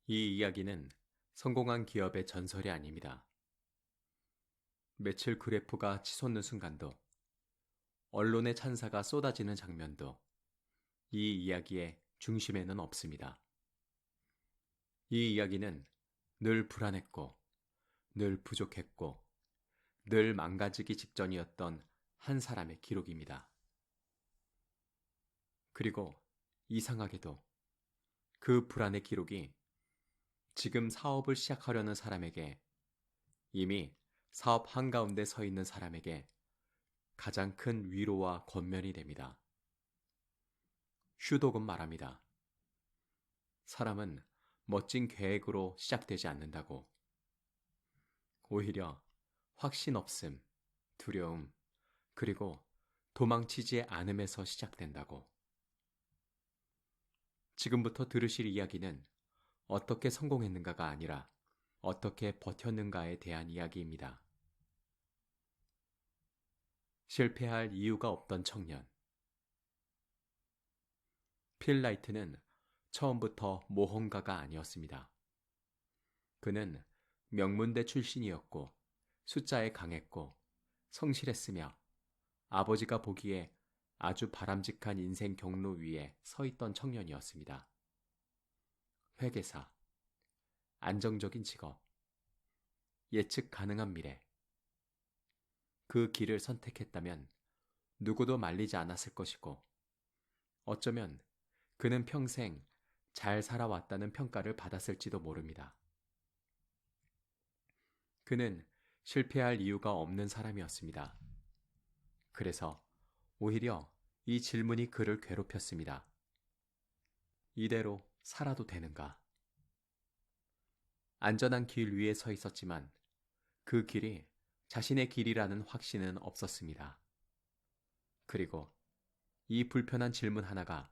이 이야기는 성공한 기업의 전설이 아닙니다. 매출 그래프가 치솟는 순간도, 언론의 찬사가 쏟아지는 장면도 이 이야기의 중심에는 없습니다. 이 이야기는 늘 불안했고, 늘 부족했고, 늘 망가지기 직전이었던 한 사람의 기록입니다. 그리고 이상하게도 그 불안의 기록이 지금 사업을 시작하려는 사람에게, 이미 사업 한가운데 서 있는 사람에게 가장 큰 위로와 권면이 됩니다. 슈독은 말합니다. 사람은 멋진 계획으로 시작되지 않는다고. 오히려 확신 없음, 두려움, 그리고 도망치지 않음에서 시작된다고. 지금부터 들으실 이야기는 어떻게 성공했는가가 아니라 어떻게 버텼는가에 대한 이야기입니다. 실패할 이유가 없던 청년. 필 라이트는 처음부터 모험가가 아니었습니다. 그는 명문대 출신이었고 숫자에 강했고 성실했으며 아버지가 보기에 아주 바람직한 인생 경로 위에 서 있던 청년이었습니다. 회계사, 안정적인 직업, 예측 가능한 미래. 그 길을 선택했다면 누구도 말리지 않았을 것이고, 어쩌면 그는 평생 잘 살아왔다는 평가를 받았을지도 모릅니다. 그는 실패할 이유가 없는 사람이었습니다. 그래서 오히려 이 질문이 그를 괴롭혔습니다. 이대로 살아도 되는가? 안전한 길 위에 서 있었지만 그 길이 자신의 길이라는 확신은 없었습니다. 그리고 이 불편한 질문 하나가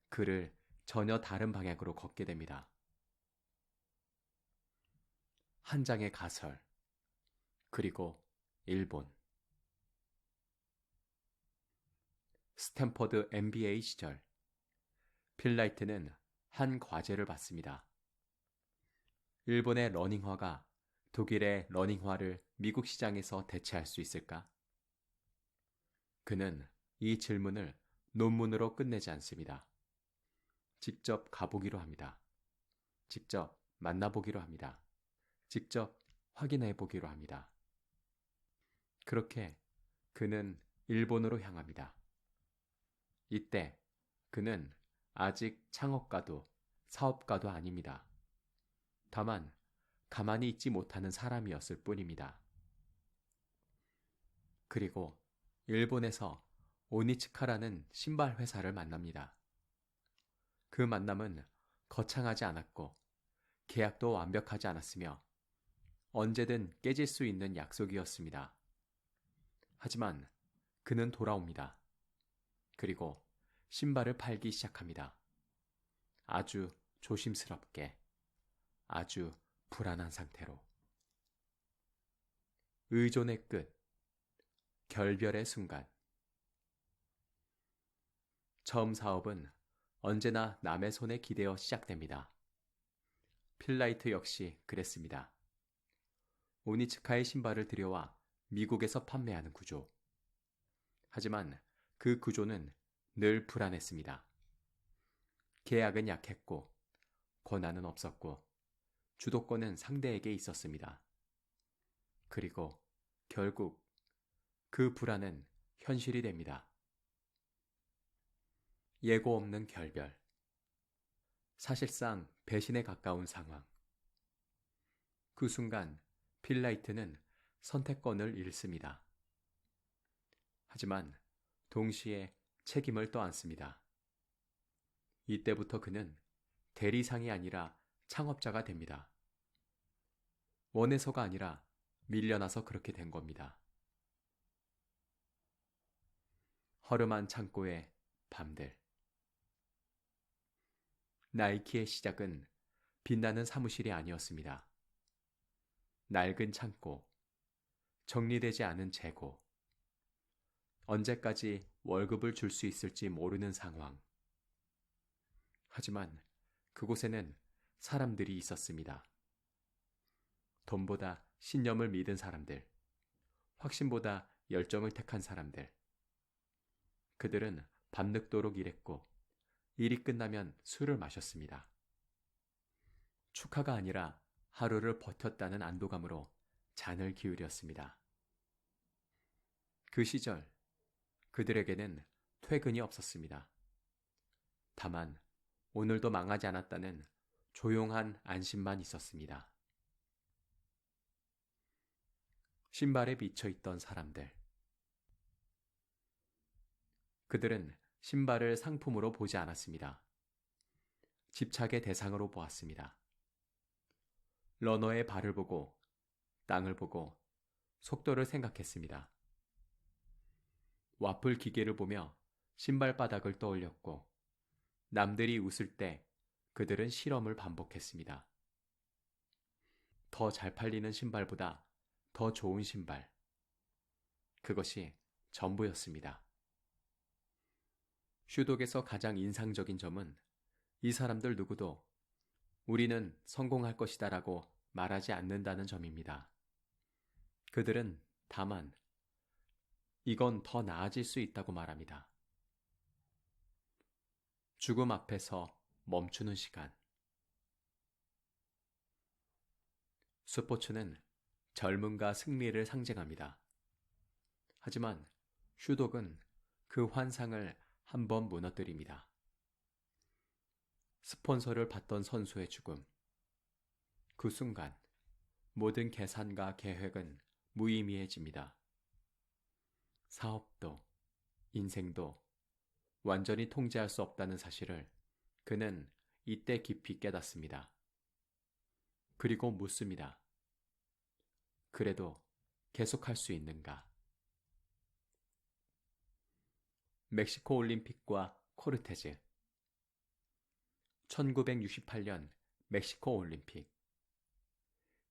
그를 전혀 다른 방향으로 걷게 됩니다. 한 장의 가설, 그리고 일본. 스탠퍼드 MBA 시절, 필 라이트는 한 과제를 받습니다. 일본의 러닝화가 독일의 러닝화를 미국 시장에서 대체할 수 있을까? 그는 이 질문을 논문으로 끝내지 않습니다. 직접 가보기로 합니다. 직접 만나보기로 합니다. 직접 확인해 보기로 합니다. 그렇게 그는 일본으로 향합니다. 이때 그는 아직 창업가도 사업가도 아닙니다. 다만 가만히 있지 못하는 사람이었을 뿐입니다. 그리고 일본에서 오니츠카라는 신발 회사를 만납니다. 그 만남은 거창하지 않았고 계약도 완벽하지 않았으며 언제든 깨질 수 있는 약속이었습니다. 하지만 그는 돌아옵니다. 그리고 신발을 팔기 시작합니다. 아주 조심스럽게, 아주 불안한 상태로. 의존의 끝, 결별의 순간. 처음 사업은 언제나 남의 손에 기대어 시작됩니다. 필 라이트 역시 그랬습니다. 오니츠카의 신발을 들여와 미국에서 판매하는 구조. 하지만 그 구조는 늘 불안했습니다. 계약은 약했고, 권한은 없었고, 주도권은 상대에게 있었습니다. 그리고 결국 그 불안은 현실이 됩니다. 예고 없는 결별. 사실상 배신에 가까운 상황. 그 순간 필 라이트는 선택권을 잃습니다. 하지만 동시에 책임을 떠안습니다. 이때부터 그는 대리상이 아니라 창업자가 됩니다. 원해서가 아니라 밀려나서 그렇게 된 겁니다. 허름한 창고의 밤들. 나이키의 시작은 빛나는 사무실이 아니었습니다. 낡은 창고, 정리되지 않은 재고, 언제까지 월급을 줄 수 있을지 모르는 상황. 하지만 그곳에는 사람들이 있었습니다. 돈보다 신념을 믿은 사람들, 확신보다 열정을 택한 사람들. 그들은 밤늦도록 일했고 일이 끝나면 술을 마셨습니다. 축하가 아니라 하루를 버텼다는 안도감으로 잔을 기울였습니다. 그 시절 그들에게는 퇴근이 없었습니다. 다만 오늘도 망하지 않았다는 조용한 안심만 있었습니다. 신발에 미쳐 있던 사람들. 그들은 신발을 상품으로 보지 않았습니다. 집착의 대상으로 보았습니다. 러너의 발을 보고 땅을 보고 속도를 생각했습니다. 와플 기계를 보며 신발 바닥을 떠올렸고 남들이 웃을 때 그들은 실험을 반복했습니다. 더 잘 팔리는 신발보다 더 좋은 신발. 그것이 전부였습니다. 슈독에서 가장 인상적인 점은 이 사람들 누구도 우리는 성공할 것이다 라고 말하지 않는다는 점입니다. 그들은 다만 이건 더 나아질 수 있다고 말합니다. 죽음 앞에서 멈추는 시간. 스포츠는 젊음과 승리를 상징합니다. 하지만 슈독은 그 환상을 한번 무너뜨립니다. 스폰서를 받던 선수의 죽음. 그 순간 모든 계산과 계획은 무의미해집니다. 사업도, 인생도 완전히 통제할 수 없다는 사실을 그는 이때 깊이 깨닫습니다. 그리고 묻습니다. 그래도 계속할 수 있는가? 멕시코 올림픽과 코르테즈. 1968년 멕시코 올림픽.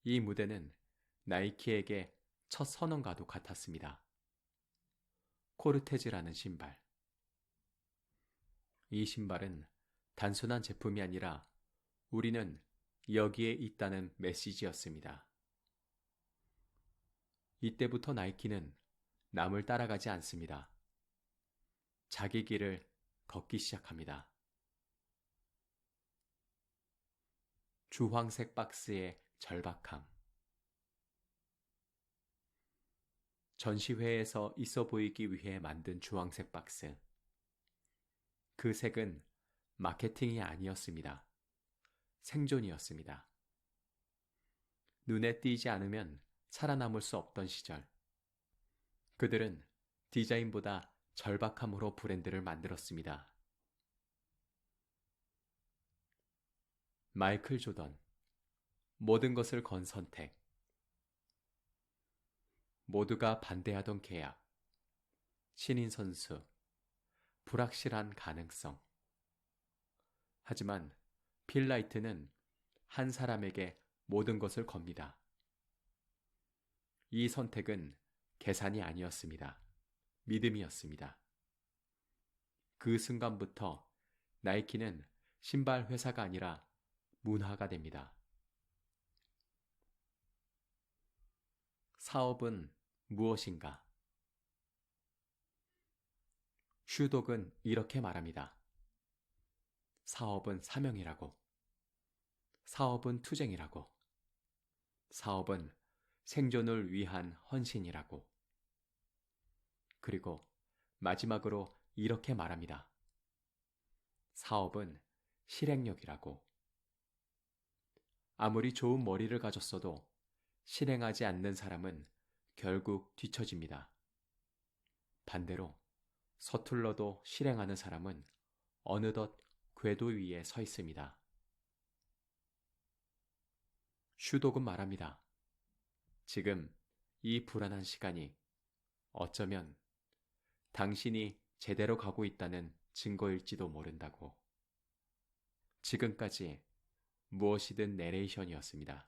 이 무대는 나이키에게 첫 선언과도 같았습니다. 코르테즈라는 신발. 이 신발은 단순한 제품이 아니라 우리는 여기에 있다는 메시지였습니다. 이때부터 나이키는 남을 따라가지 않습니다. 자기 길을 걷기 시작합니다. 주황색 박스의 절박함. 전시회에서 있어 보이기 위해 만든 주황색 박스. 그 색은 마케팅이 아니었습니다. 생존이었습니다. 눈에 띄지 않으면 살아남을 수 없던 시절. 그들은 디자인보다 절박함으로 브랜드를 만들었습니다. 마이클 조던. 모든 것을 건 선택. 모두가 반대하던 계약. 신인 선수. 불확실한 가능성. 하지만 필 라이트는 한 사람에게 모든 것을 겁니다. 이 선택은 계산이 아니었습니다. 믿음이었습니다. 그 순간부터 나이키는 신발 회사가 아니라 문화가 됩니다. 사업은 무엇인가? 슈독은 이렇게 말합니다. 사업은 사명이라고. 사업은 투쟁이라고. 사업은 생존을 위한 헌신이라고. 그리고 마지막으로 이렇게 말합니다. 사업은 실행력이라고. 아무리 좋은 머리를 가졌어도 실행하지 않는 사람은 결국 뒤처집니다. 반대로 서툴러도 실행하는 사람은 어느덧 궤도 위에 서 있습니다. 슈독은 말합니다. 지금 이 불안한 시간이 어쩌면 당신이 제대로 가고 있다는 증거일지도 모른다고. 지금까지 무엇이든 내레이션이었습니다.